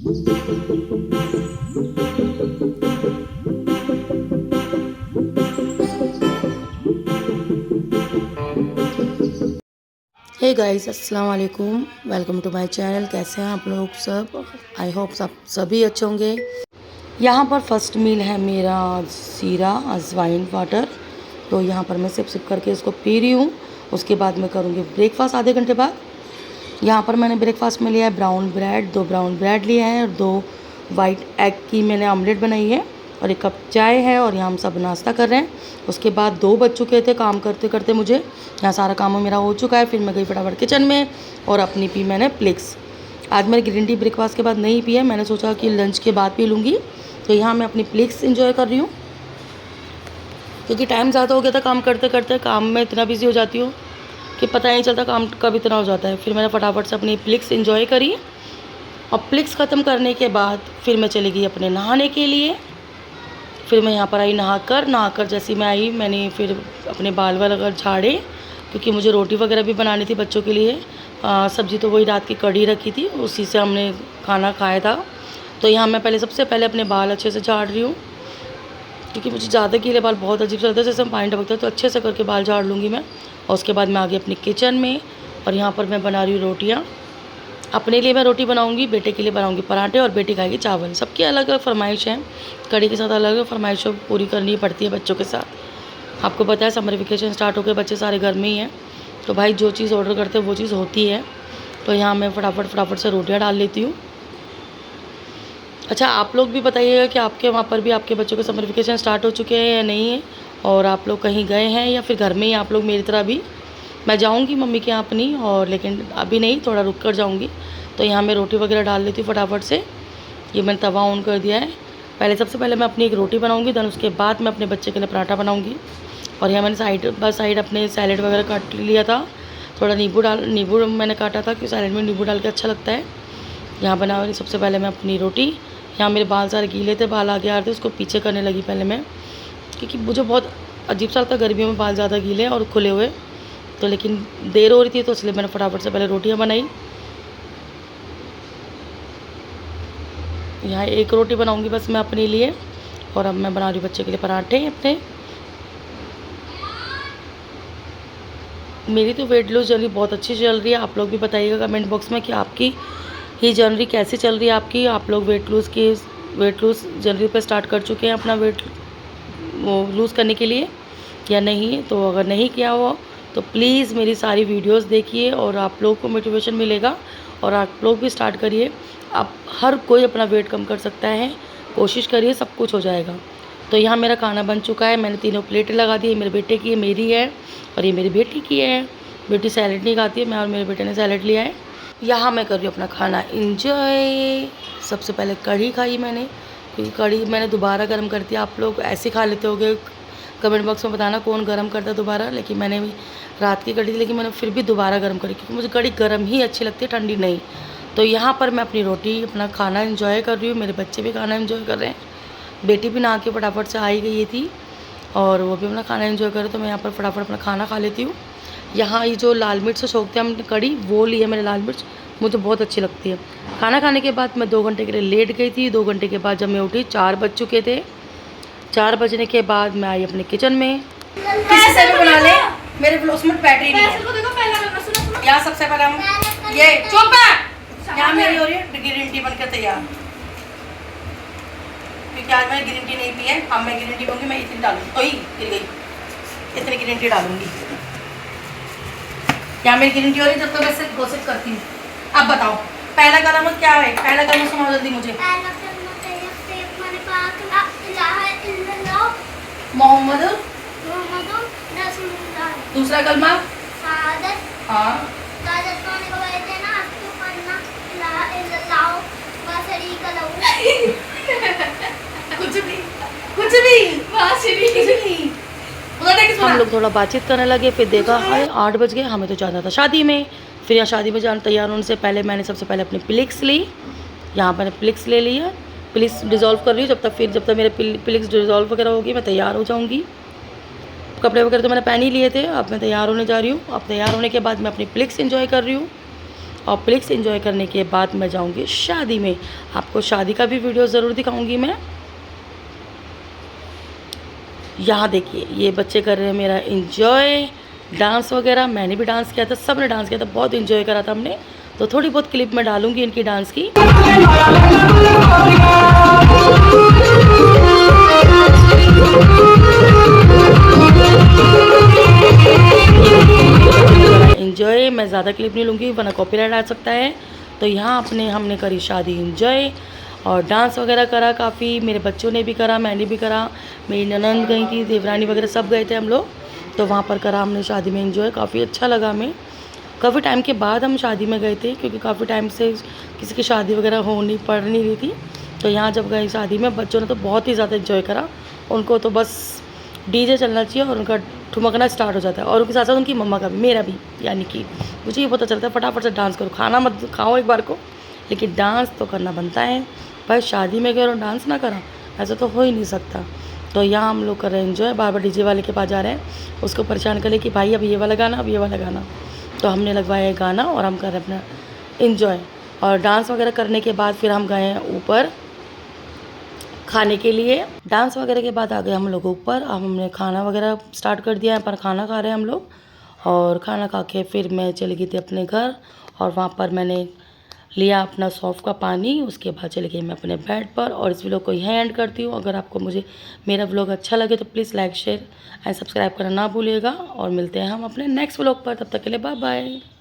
हे guys, अस्सलाम वालेकुम। Welcome to my channel. कैसे हैं आप लोग सब? आई होप सब सभी अच्छे होंगे। यहाँ पर फर्स्ट मील है मेरा सीरा अजवाइन वाटर। तो यहाँ पर मैं सिप करके इसको पी रही हूँ। उसके बाद मैं करूँगी ब्रेकफास्ट आधे घंटे बाद। यहाँ पर मैंने ब्रेकफास्ट में लिया है ब्राउन ब्रेड, 2 ब्राउन ब्रेड लिए हैं और 2 वाइट एग की मैंने ऑमलेट बनाई है और 1 कप चाय है और यहाँ हम सब नाश्ता कर रहे हैं। उसके बाद 2 बज चुके थे काम करते करते मुझे। यहाँ सारा काम मेरा हो चुका है। फिर मैं गई फटाफट किचन में और अपनी पी मैंने प्लिक्स। आज मैंने ग्रीन टी ब्रेकफास्ट के बाद नहीं पी है, मैंने सोचा कि लंच के बाद पी लूँगी। तो यहाँ मैं अपनी प्लिक्स इंजॉय कर रही हूँ क्योंकि टाइम ज़्यादा हो गया था काम करते करते। काम में इतना बिजी हो जाती हूँ कि पता नहीं चलता काम कब इतना हो जाता है। फिर मैंने फटाफट से अपनी प्लिक्स इंजॉय करी और प्लिक्स ख़त्म करने के बाद फिर मैं चली गई अपने नहाने के लिए। फिर मैं यहाँ पर आई नहाकर जैसी मैं आई मैंने फिर अपने बाल वगैरह झाड़े क्योंकि मुझे रोटी वगैरह भी बनानी थी बच्चों के लिए। सब्ज़ी तो वही रात की कड़ी रखी थी, उसी से हमने खाना खाया था। तो यहाँ मैं सबसे पहले अपने बाल अच्छे से झाड़ रही हूँ क्योंकि मुझे ज़्यादा गीले बाल बहुत अजीब से लगता है। जैसे हम पानी टपकते हैं तो अच्छे से करके बाल झाड़ लूँगी मैं। और उसके बाद मैं आ गई अपनी किचन में और यहाँ पर मैं बना रही हूँ रोटियाँ। अपने लिए मैं रोटी बनाऊंगी, बेटे के लिए बनाऊंगी पराठे और बेटी खाएगी चावल। सबकी अलग अलग फरमाइश है, कड़ी के साथ अलग अलग फरमाइशों पूरी करनी पड़ती है बच्चों के साथ। आपको पता है समर वेकेशन स्टार्ट हो गए, बच्चे सारे घर में ही हैं तो भाई जो चीज़ ऑर्डर करते हैं वो चीज़ होती है। तो यहाँ मैं फटाफट से रोटियाँ डाल लेती हूँ। अच्छा, आप लोग भी बताइएगा कि आपके वहाँ पर भी आपके बच्चों के समर वेकेशन स्टार्ट हो चुके हैं या नहीं है, और आप लोग कहीं गए हैं या फिर घर में ही आप लोग मेरी तरह भी। मैं जाऊंगी मम्मी के यहाँ अपनी, और लेकिन अभी नहीं, थोड़ा रुक कर जाऊंगी। तो यहाँ मैं रोटी वगैरह डाल लेती हूँ फटाफट से। ये मैंने तवा ऑन कर दिया है। सबसे पहले मैं अपनी एक रोटी बनाऊंगी, देन उसके बाद मैं अपने बच्चे के लिए पराठा बनाऊंगी। और यहाँ मैंने साइड अपने सैलेड वगैरह काट लिया था। थोड़ा नींबू मैंने काटा था कि सैलेड में नींबू डाल के अच्छा लगता है। यहाँ बना सबसे पहले मैं अपनी रोटी। यहाँ मेरे बाल सारे गीले थे, बाल आगे आ रहे थे, उसको पीछे करने लगी पहले मैं क्योंकि मुझे बहुत अजीब सा लगता है गर्मियों में बाल ज़्यादा गीले और खुले हुए। तो लेकिन देर हो रही थी तो इसलिए मैंने फटाफट से पहले रोटियां बनाई। यहाँ एक रोटी बनाऊंगी बस मैं अपने लिए, और अब मैं बना रही हूँ बच्चे के लिए पराठे अपने। मेरी तो वेट लॉस जर्नी बहुत अच्छी चल रही है। आप लोग भी बताइएगा कमेंट बॉक्स में कि आपकी ये जर्नी कैसी चल रही है आपकी। आप लोग वेट लूज़ जर्नी पर स्टार्ट कर चुके हैं अपना वेट लूज़ करने के लिए या नहीं। तो अगर नहीं किया हो तो प्लीज़ मेरी सारी वीडियोस देखिए और आप लोगों को मोटिवेशन मिलेगा और आप लोग भी स्टार्ट करिए। आप हर कोई अपना वेट कम कर सकता है, कोशिश करिए, सब कुछ हो जाएगा। तो यहाँ मेरा खाना बन चुका है। मैंने तीनों प्लेटें लगा दी है। मेरे बेटे की है, मेरी है और ये मेरी बेटी की है। बेटी सैलेड नहीं खाती है, मैं और मेरे बेटे ने सैलेड लिया है। यहाँ मैं कर रही हूँ अपना खाना इंजॉय। सबसे पहले कढ़ी खाई मैंने क्योंकि कढ़ी मैंने दोबारा गर्म कर दिया। आप लोग ऐसे खा लेते होगे, कमेंट बॉक्स में बताना कौन गर्म करता है दोबारा। लेकिन मैंने भी रात की कढ़ी थी लेकिन मैंने फिर भी दोबारा गर्म करी क्योंकि मुझे कढ़ी गर्म ही अच्छी लगती है, ठंडी नहीं। तो यहाँ पर मैं अपनी रोटी अपना खाना एंजॉय कर रही हूँ। मेरे बच्चे भी खाना एंजॉय कर रहे हैं। बेटी भी नहा के फटाफट से आई गई थी और वो भी अपना खाना एंजॉय कर रहे। तो मैं यहाँ पर फटाफट अपना खाना खा लेती हूँ। यहाँ ये जो लाल मिर्च से छोंकते हैं हम कढ़ी, वो ली है मैंने लाल मिर्च, मुझे बहुत अच्छी लगती है। खाना खाने के बाद मैं 2 घंटे के लिए लेट गई थी। 2 घंटे के बाद जब मैं उठी 4 बज चुके थे। 4 बजने के बाद मैं आई अपने किचन में। किसी से भी बना ले, मेरे ब्लाउज में बैटरी नहीं है। यहाँ सबसे पहले हम ये चुप है, यहाँ मेरी हो रही है ग्रीन टी बनकर तैयार क्योंकि आज मैंने ग्रीन टी नहीं पी है। अब मैं ग्रीन टी बनूंगी, मैं इतनी डालूंगी, ओही गिर गई, इतनी ग्रीन टी डालूंगी। यहाँ मेरी ग्रीन टी हो रही है, जब तक मैं सिर्फ कोशिश करती हूँ। अब बताओ पहला कदम क्या है? पहला कदम सुनाओ जल्दी मुझे। मोहम्मद दूसरा कलमा हाँ हम लोग थोड़ा बातचीत करने लगे। फिर देखा हाय 8 बज गए, हमें तो जाना था शादी में। फिर यहाँ शादी में जाना तैयार होने से पहले मैंने सबसे पहले अपनी प्लिक्स ली। यहाँ मैंने प्लिक्स ले लिया, प्लिक्स डिज़ोल्व कर रही हूँ। जब तक मेरे प्लिक्स डिज़ोल्व वगैरह होगी मैं तैयार हो जाऊँगी। कपड़े वगैरह तो मैंने पहन ही लिए थे। अब मैं तैयार होने जा रही हूँ। अब तैयार होने के बाद मैं अपनी प्लिक्स एंजॉय कर रही हूँ। और प्लीज़ एंजॉय करने के बाद मैं जाऊंगी शादी में। आपको शादी का भी वीडियो ज़रूर दिखाऊंगी मैं। यहाँ देखिए ये बच्चे कर रहे हैं मेरा एंजॉय, डांस वगैरह। मैंने भी डांस किया था, सब ने डांस किया था, बहुत एंजॉय करा था हमने। तो थोड़ी बहुत क्लिप मैं डालूंगी इनकी डांस की। एंजॉय, मैं ज़्यादा क्लिप नहीं लूँगी वरना कॉपीराइट आ सकता है। तो यहाँ हमने करी शादी एंजॉय और डांस वगैरह करा काफ़ी। मेरे बच्चों ने भी करा, मैंने भी करा, मेरी ननंद गई थी, देवरानी वगैरह सब गए थे हम लोग। तो वहाँ पर करा हमने शादी में एंजॉय, काफ़ी अच्छा लगा हमें। काफ़ी टाइम के बाद हम शादी में गए थे क्योंकि काफ़ी टाइम से किसी की शादी वगैरह पड़ नहीं रही थी। तो यहाँ जब गए शादी में, बच्चों ने तो बहुत ही ज़्यादा एंजॉय करा। उनको तो बस डीजे चलना चाहिए और उनका ठुमकना स्टार्ट हो जाता है। और उनके साथ साथ उनकी मम्मा का भी, मेरा भी, यानी कि मुझे ये पता चलता है फटाफट से डांस करो। खाना मत खाओ एक बार को, लेकिन डांस तो करना बनता है भाई। शादी में गए और डांस ना करा, ऐसा तो हो ही नहीं सकता। तो यहाँ हम लोग कर रहे हैं एंजॉय। बार बार डीजे वाले के पास जा रहे हैं, उसको परेशान करें कि भाई अब ये वाला गाना, अब ये वाला गाना। तो हमने लगवाया गाना और हम कर रहे हैं अपना एंजॉय। और डांस वगैरह करने के बाद फिर हम गए हैं ऊपर खाने के लिए। डांस वगैरह के बाद आ गए हम लोग ऊपर। अब हमने खाना वगैरह स्टार्ट कर दिया है, पर खाना खा रहे हैं हम लोग। और खाना खा के फिर मैं चली गई थी अपने घर और वहाँ पर मैंने लिया अपना सौंफ का पानी। उसके बाद चली गई मैं अपने बेड पर। और इस व्लॉग को यहीं एंड करती हूँ। अगर आपको मेरा व्लॉग अच्छा लगे तो please like, share and subscribe करना ना भूलिएगा। और मिलते हैं हम अपने नेक्स्ट व्लॉग पर, तब तक के लिए बाय बाय।